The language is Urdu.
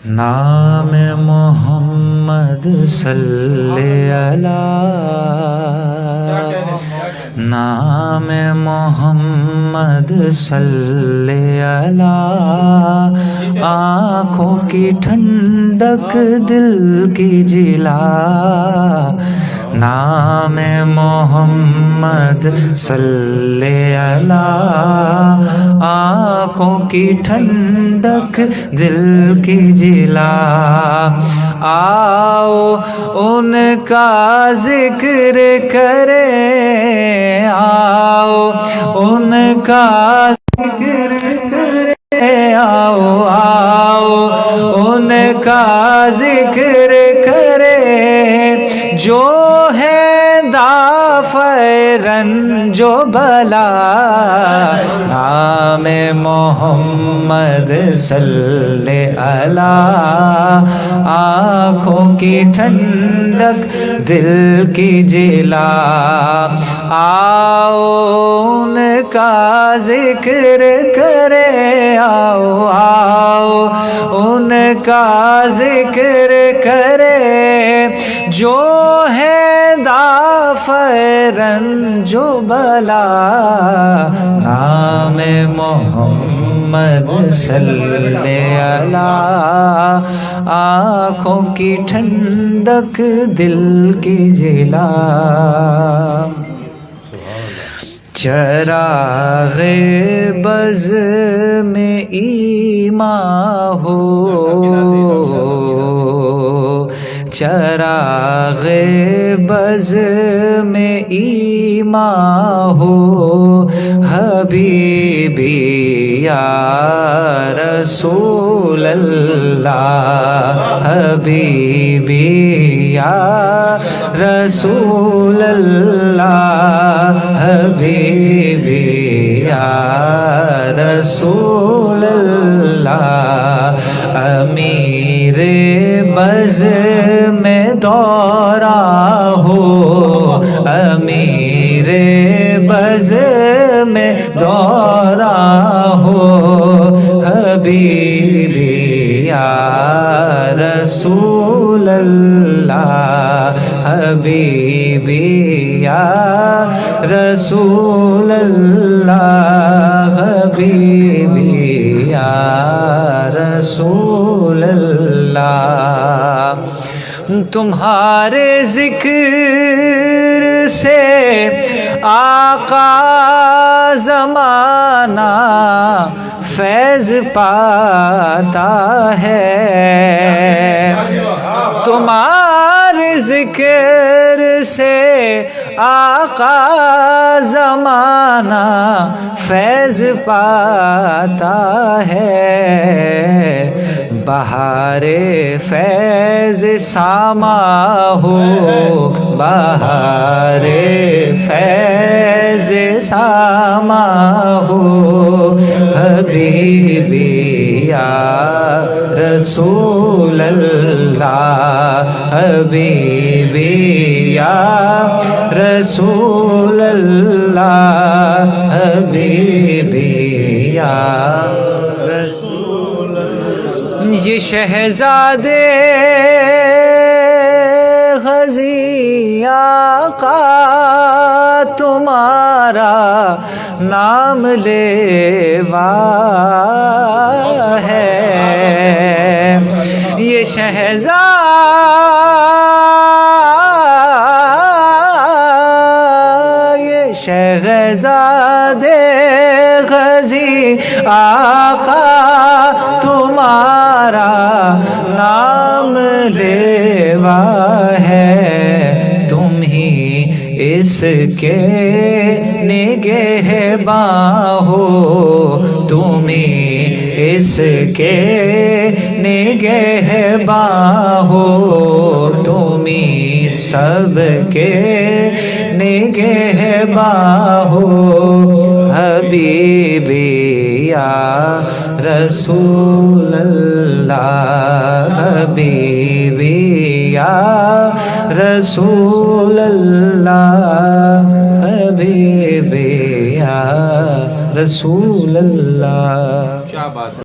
نام محمد صلی اللہ، نام محمد صلی اللہ، آنکھوں کی ٹھنڈک دل کی جلا، نام محمد صلی اللہ، آنکھوں کی ٹھنڈک دل کی جلا، آؤ ان کا ذکر کریں، آؤ ان کا ذکر کریں، آؤ آؤ ان کا ذکر کریں، جو ہے دافع رنج و بلا، نام محمد صلی اللہ، آنکھوں کی ٹھنڈک دل کی جلا، آؤ ان کا ذکر کریں، آؤ آؤ ان کا ذکر کریں، جو ہے دافع رنج و بلا، نام محمد صلی اللہ، آنکھوں کی ٹھنڈک دل کی جلا، چراغ بز میں ایمان ہو، چراغ بز میں ایمان ہو، حبیبی یا رسول اللہ، حبیبی یا رسول اللہ، حبیبی یا رسول اللہ، امیر بز میں دورہ ہو، امیر بز میں دورہ ہو، حبیبی یا رسول اللہ، حبیبی یا رسول اللہ، حبیبی یا رسول اللہ، تمہارے ذکر سے آقا زمانہ فیض پاتا ہے، تمہارے ذکر سے آقا زمانہ فیض پاتا ہے، بہار فیض ساما ہو، بہار فیض ساما ہو، حبیبی یا رسول اللہ، حبیبی یا رسول اللہ، حبیبی یا رسول اللہ، یہ شہزادے غازی آقا تمہارا نام لیوا ہے، یہ شہزادے غازی آقا تمہارا نام لیوا ہے، تم ہی اس کے نگہباں ہو، تم ہی اس کے نگہباں ہو، تم ہی سب کے نگہباں ہو، حبیبی یا رسول اللہ، حبیبی یا رسول اللہ، حبیبی یا رسول اللہ.